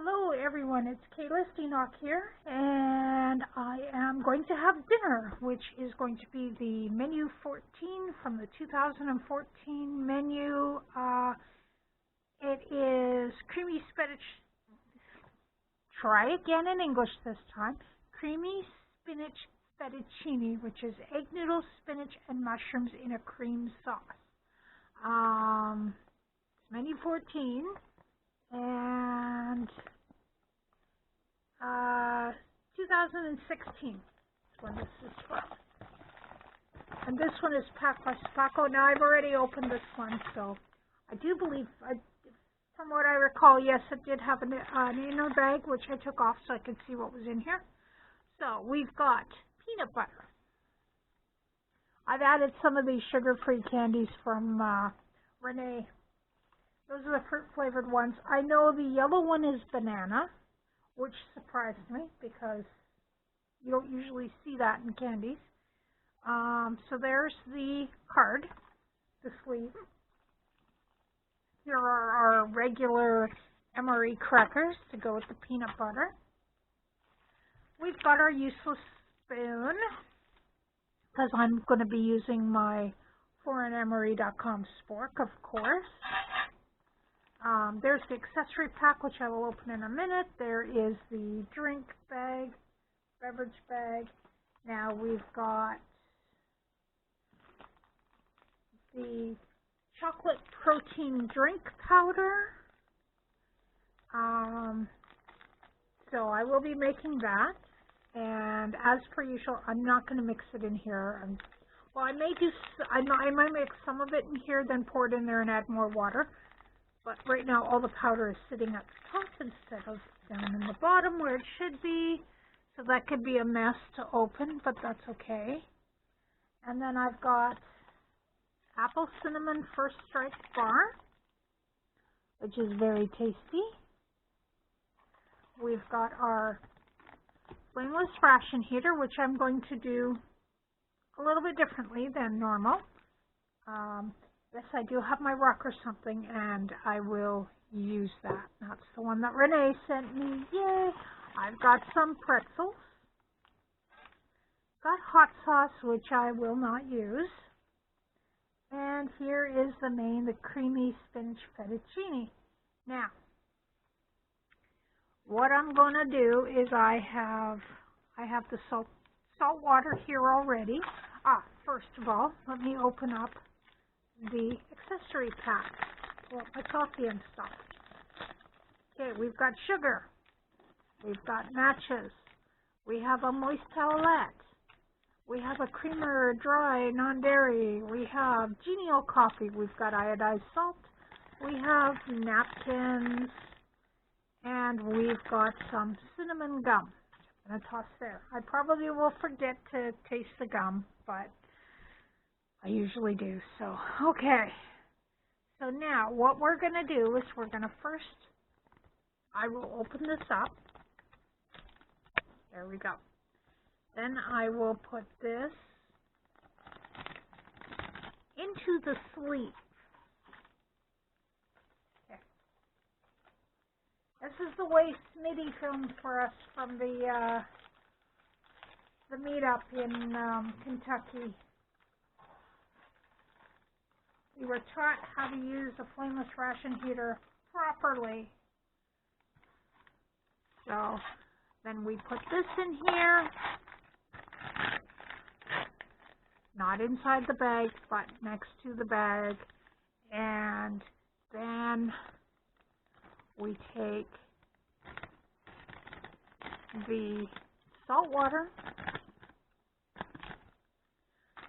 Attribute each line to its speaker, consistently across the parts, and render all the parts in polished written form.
Speaker 1: Hello everyone, it's Kaylynn Strain here, and I am going to have dinner, which is going to be the menu 14 from the 2014 menu. It is creamy spinach, try again in English this time, creamy spinach fettuccine, which is egg noodles, spinach, and mushrooms in a cream sauce. Menu 14. And 2016 is when this is from. And this one is packed by Spinach. Now I've already opened this one, so I do believe, from what I recall, yes, it did have an inner bag, which I took off so I could see what was in here. So we've got peanut butter. I've added some of these sugar-free candies from Renee. Those are the fruit-flavored ones. I know the yellow one is banana, which surprised me because you don't usually see that in candies. So there's the card, the sleeve. Here are our regular MRE crackers to go with the peanut butter. We've got our useless spoon because I'm going to be using my foreignmre.com spork, of course. There's the accessory pack, which I will open in a minute. There is the drink bag, beverage bag. Now we've got the chocolate protein drink powder. So I will be making that. And as per usual, I'm not going to mix it in here. Well, I may do. I might mix some of it in here, then pour it in there and add more water. But right now, all the powder is sitting at the top instead of down in the bottom where it should be. So that could be a mess to open, but that's okay. And then I've got apple cinnamon first strike bar, which is very tasty. We've got our flameless ration heater, which I'm going to do a little bit differently than normal. Yes, I do have my rock or something, and I will use that. That's the one that Renee sent me. Yay! I've got some pretzels. Got hot sauce, which I will not use. And here is the main, the creamy spinach fettuccine. Now, what I'm going to do is I have the salt water here already. First of all, let me open up the accessory pack. Well, my coffee and stuff. Okay, we've got sugar. We've got matches. We have a moist towelette. We have a creamer, dry, non-dairy. We have genial coffee. We've got iodized salt. We have napkins. And we've got some cinnamon gum. I'm going to toss there. I probably will forget to taste the gum, but I usually do, so, okay. So now, what we're going to do is we're going to first, I will open this up. There we go. Then I will put this into the sleeve. Okay. This is the way Smitty filmed for us from the meetup in Kentucky. We were taught how to use a flameless ration heater properly. So then we put this in here, not inside the bag, but next to the bag. And then we take the salt water.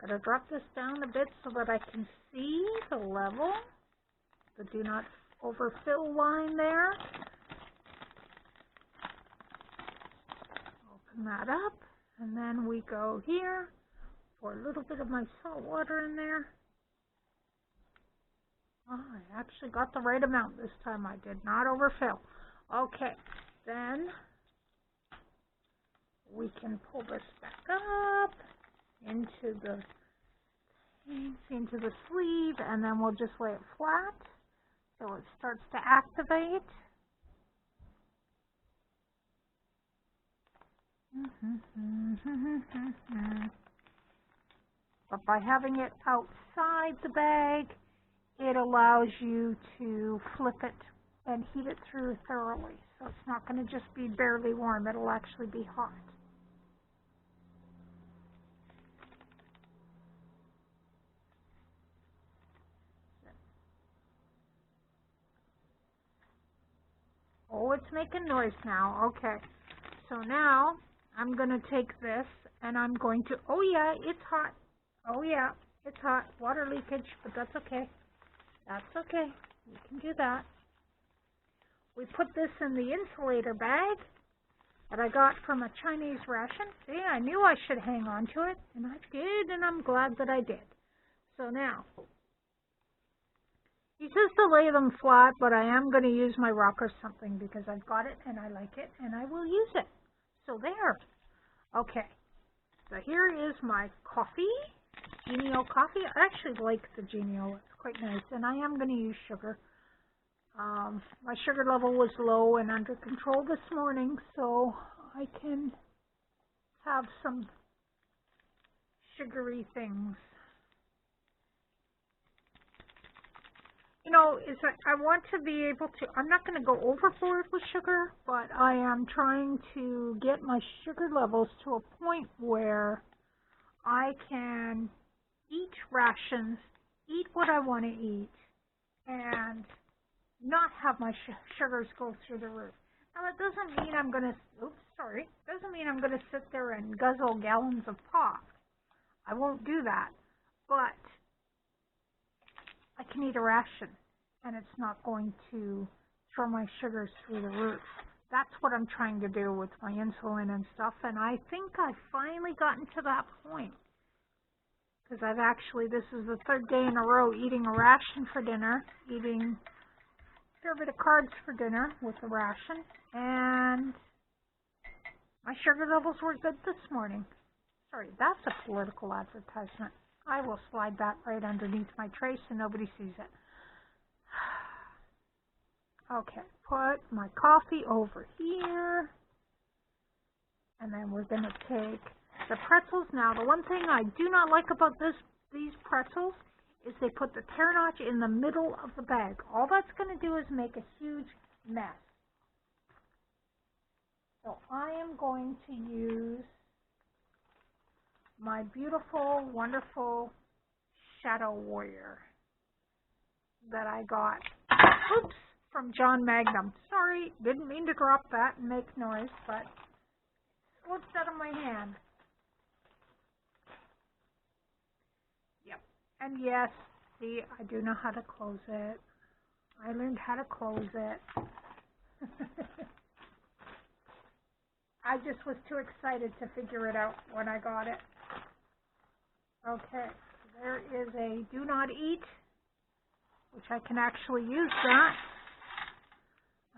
Speaker 1: Gotta drop this down a bit so that I can see the level, the do not overfill line there. Open that up, and then we go here, pour a little bit of my salt water in there. Oh, I actually got the right amount this time. I did not overfill. Okay, then we can pull this back up into the sleeve, and then we'll just lay it flat so it starts to activate. But by having it outside the bag, it allows you to flip it and heat it through thoroughly. So it's not going to just be barely warm, it'll actually be hot. Oh, it's making noise now. Okay. So now I'm going to take this and I'm going to, oh yeah, it's hot. Oh yeah, it's hot. Water leakage, but that's okay. That's okay. You can do that. We put this in the insulator bag that I got from a Chinese ration. See, I knew I should hang on to it, and I did, and I'm glad that I did. So now, he says to lay them flat, but I am going to use my rock or something because I've got it and I like it and I will use it. So there. Okay. So here is my coffee, Genio coffee. I actually like the Genio. It's quite nice. And I am going to use sugar. My sugar level was low and under control this morning, so I can have some sugary things. You know, I want to be able to, I'm not going to go overboard with sugar, but I am trying to get my sugar levels to a point where I can eat rations, eat what I want to eat, and not have my sugars go through the roof. Now, that doesn't mean I'm going to, doesn't mean I'm going to sit there and guzzle gallons of pop. I won't do that, but I can eat a ration, and it's not going to throw my sugars through the roof. That's what I'm trying to do with my insulin and stuff, and I think I've finally gotten to that point. Because I've actually, this is the third day in a row eating a ration for dinner, eating a fair bit of carbs for dinner with the ration, and my sugar levels were good this morning. Sorry, that's a political advertisement. I will slide that right underneath my tray so nobody sees it. Okay, put my coffee over here. And then we're going to take the pretzels. Now, the one thing I do not like about these pretzels is they put the tear notch in the middle of the bag. All that's going to do is make a huge mess. So I am going to use my beautiful, wonderful Shadow Warrior that I got, oops, from John Magnum. Sorry, didn't mean to drop that and make noise, but it slipped out of my hand. Yep, and yes, see, I do know how to close it. I learned how to close it. I just was too excited to figure it out when I got it. Okay, there is a do not eat, which I can actually use that.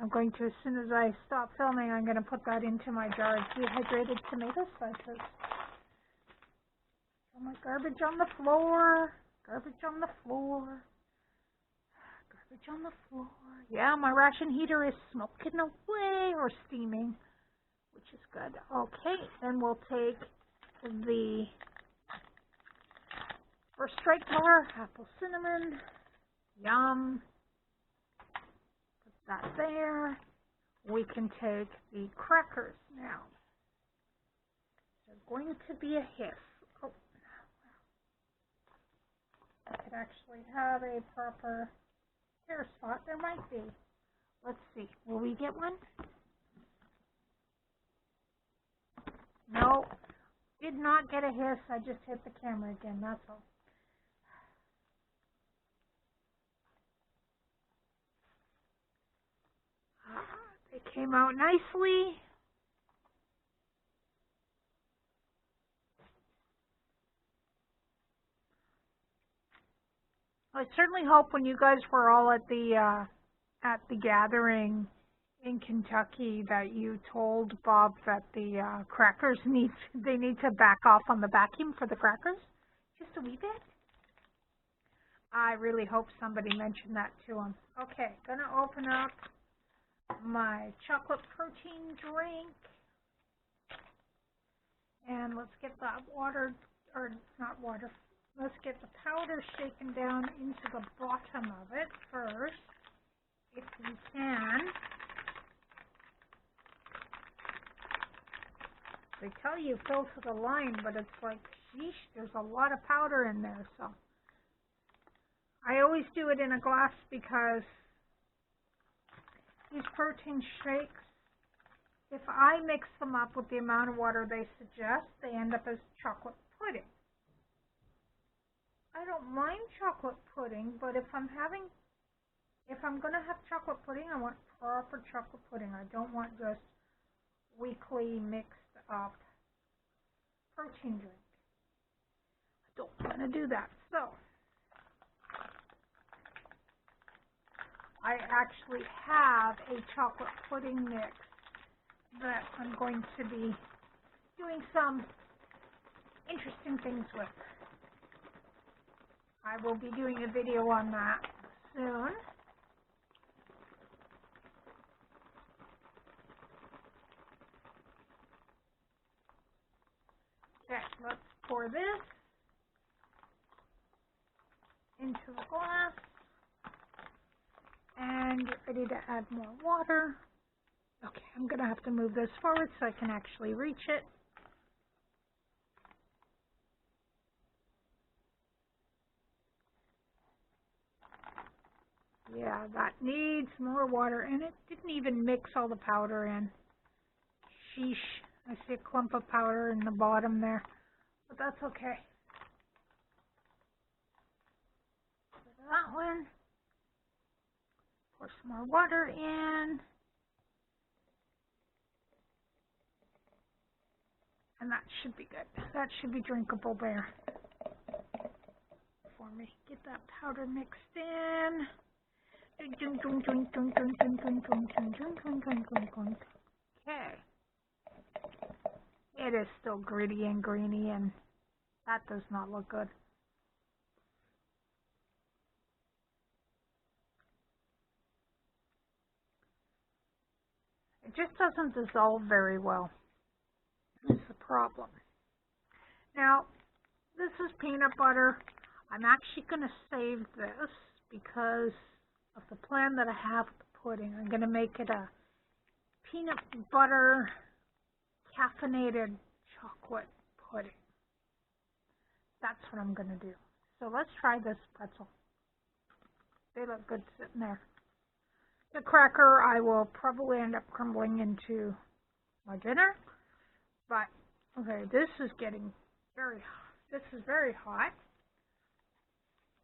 Speaker 1: I'm going to, as soon as I stop filming, I'm going to put that into my jar of dehydrated tomato slices. Oh, my garbage on the floor, garbage on the floor, garbage on the floor. Yeah, my ration heater is smoking away, or steaming, which is good. Okay, then we'll take the First Strike bar, apple cinnamon, yum. Put that there. We can take the crackers now. There's going to be a hiss. Oh, I could actually have a proper hair spot. There might be. Let's see. Will we get one? No. Did not get a hiss. I just hit the camera again. That's all. They came out nicely. I certainly hope when you guys were all at the gathering in Kentucky that you told Bob that the crackers need to back off on the vacuum for the crackers, just a wee bit. I really hope somebody mentioned that to him. Okay, gonna open up my chocolate protein drink. And let's get that water, or not water, let's get the powder shaken down into the bottom of it first, if we can. They tell you fill to the line, but it's like, sheesh, there's a lot of powder in there, so. I always do it in a glass because these protein shakes, if I mix them up with the amount of water they suggest, they end up as chocolate pudding. I don't mind chocolate pudding, but if I'm going to have chocolate pudding, I want proper chocolate pudding. I don't want just weakly mixed up protein drink. I don't want to do that. So, I actually have a chocolate pudding mix that I'm going to be doing some interesting things with. I will be doing a video on that soon. Okay, let's pour this into the glass and get ready to add more water. Okay, I'm going to have to move this forward so I can actually reach it. Yeah, that needs more water, and it didn't even mix all the powder in. Sheesh, I see a clump of powder in the bottom there, but that's okay. That one. Pour some more water in. And that should be good. That should be drinkable there for me. Get that powder mixed in. Okay. It is still gritty and greeny, and that does not look good. It just doesn't dissolve very well. Is the problem. Now, this is peanut butter. I'm actually going to save this because of the plan that I have with the pudding. I'm going to make it a peanut butter caffeinated chocolate pudding. That's what I'm going to do. So let's try this pretzel. They look good sitting there. The cracker I will probably end up crumbling into my dinner. But, okay, this is getting very hot.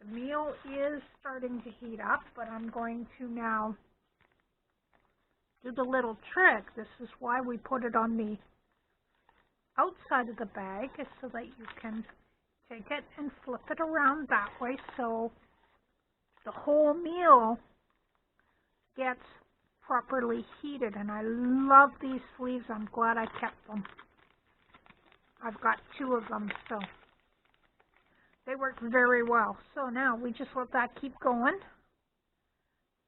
Speaker 1: The meal is starting to heat up, but I'm going to now do the little trick. This is why we put it on the outside of the bag, is so that you can take it and flip it around that way so the whole meal gets properly heated. And I love these sleeves. I'm glad I kept them. I've got 2 of them, so they work very well. So now we just let that keep going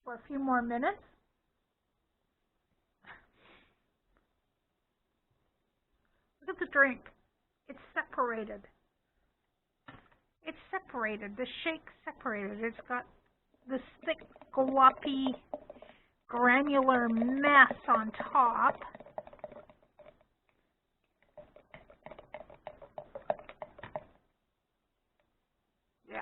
Speaker 1: for a few more minutes. Look at the drink. It's separated. It's separated. The shake's separated. It's got this thick, gloppy, granular mess on top. Yeah.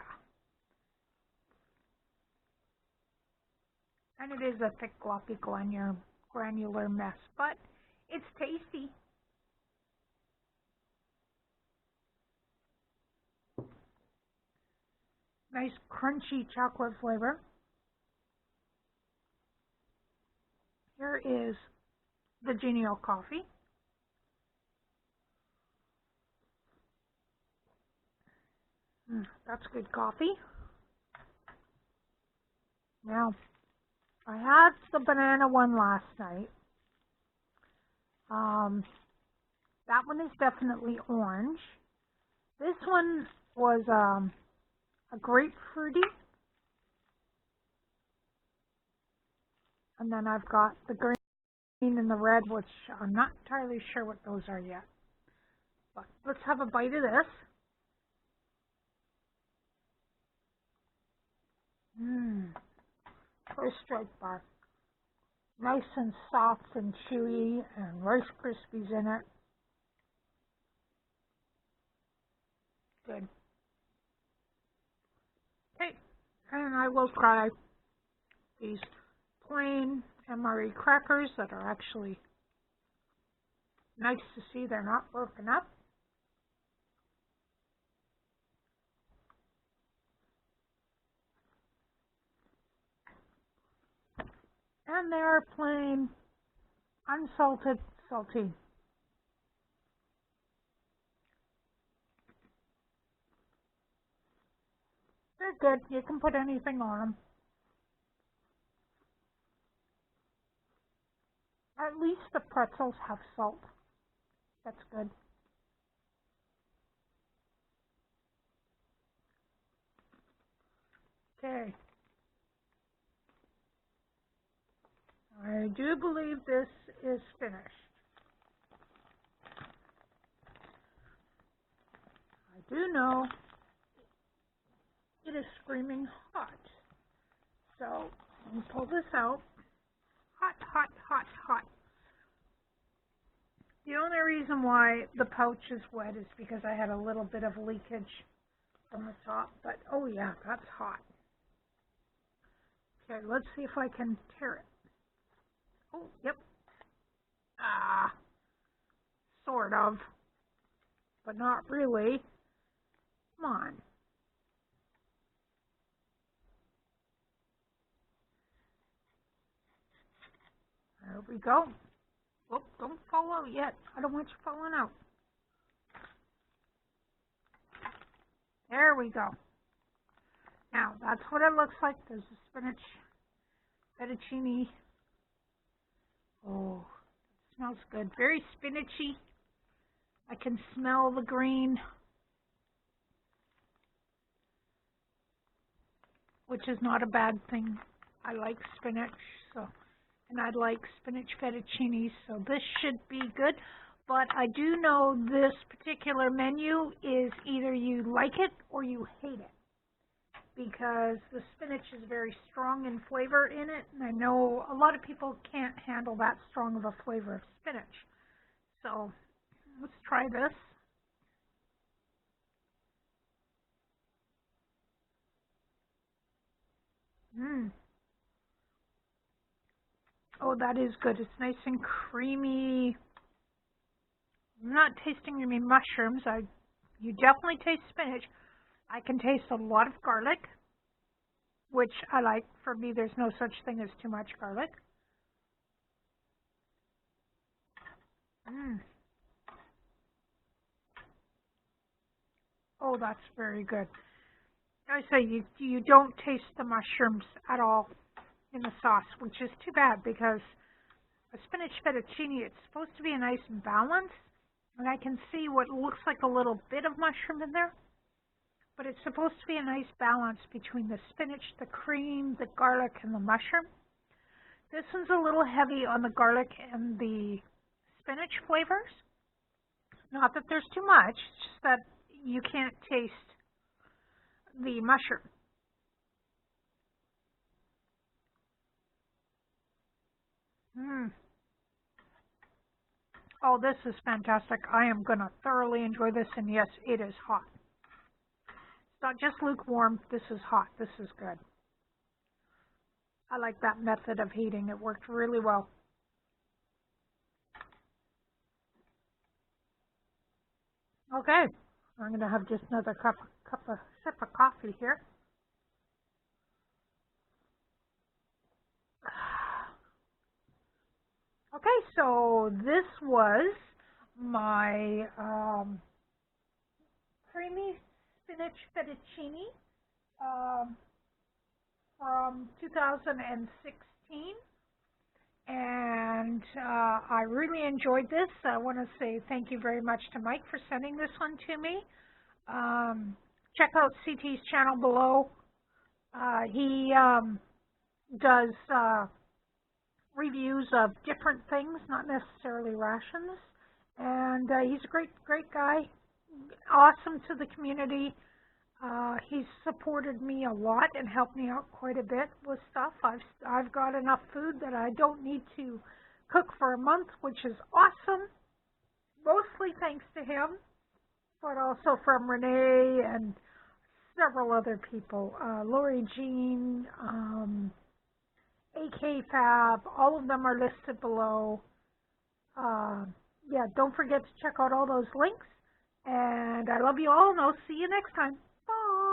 Speaker 1: And it is a thick, gloppy, granular mess, but it's tasty. Nice, crunchy chocolate flavor. Here is the genial coffee. That's good coffee. Now, I had the banana one last night. That one is definitely orange. This one was a grapefruity. And then I've got the green and the red, which I'm not entirely sure what those are yet. But let's have a bite of this. First strike bar. Nice and soft and chewy and Rice Krispies in it. Good. Okay, and I will try these plain MRE crackers that are actually nice to see they're not broken up. And they're plain, unsalted saltine. They're good. You can put anything on them. At least the pretzels have salt. That's good. Okay. I do believe this is finished. I do know it is screaming hot. So, let me pull this out. Hot, hot, hot, hot. The only reason why the pouch is wet is because I had a little bit of leakage from the top. But, oh yeah, that's hot. Okay, let's see if I can tear it. Oh, yep. Sort of. But not really. Come on. There we go. Oh, don't fall out yet. I don't want you falling out. There we go. Now, that's what it looks like. There's the spinach, fettuccine. Oh, it smells good. Very spinachy. I can smell the green, which is not a bad thing. I like spinach, so, and I like spinach fettuccine, so this should be good. But I do know this particular menu is either you like it or you hate it, because the spinach is very strong in flavor in it, and I know a lot of people can't handle that strong of a flavor of spinach. So let's try this. Oh, that is good. It's nice and creamy. I'm not tasting any mushrooms. You definitely taste spinach. I can taste a lot of garlic, which I like. For me, there's no such thing as too much garlic. Oh, that's very good. I say you don't taste the mushrooms at all in the sauce, which is too bad, because a spinach fettuccine, it's supposed to be a nice balance, and I can see what looks like a little bit of mushroom in there, but it's supposed to be a nice balance between the spinach, the cream, the garlic, and the mushroom. This one's a little heavy on the garlic and the spinach flavors. Not that there's too much, it's just that you can't taste the mushroom. Oh, this is fantastic. I am going to thoroughly enjoy this, and yes, it is hot. It's not just lukewarm, this is hot. This is good. I like that method of heating. It worked really well. Okay, I'm going to have just another sip of coffee here. Okay, so this was my creamy spinach fettuccine from 2016, and I really enjoyed this. I want to say thank you very much to Mike for sending this one to me. Check out CT's channel below. He does reviews of different things, not necessarily rations, And he's a great guy, awesome to the community. He's supported me a lot and helped me out quite a bit with stuff. I've got enough food that I don't need to cook for a month, which is awesome. Mostly thanks to him, but also from Renee and several other people. Lori Jean, Kayfabe, all of them are listed below. Yeah, don't forget to check out all those links. And I love you all, and I'll see you next time. Bye.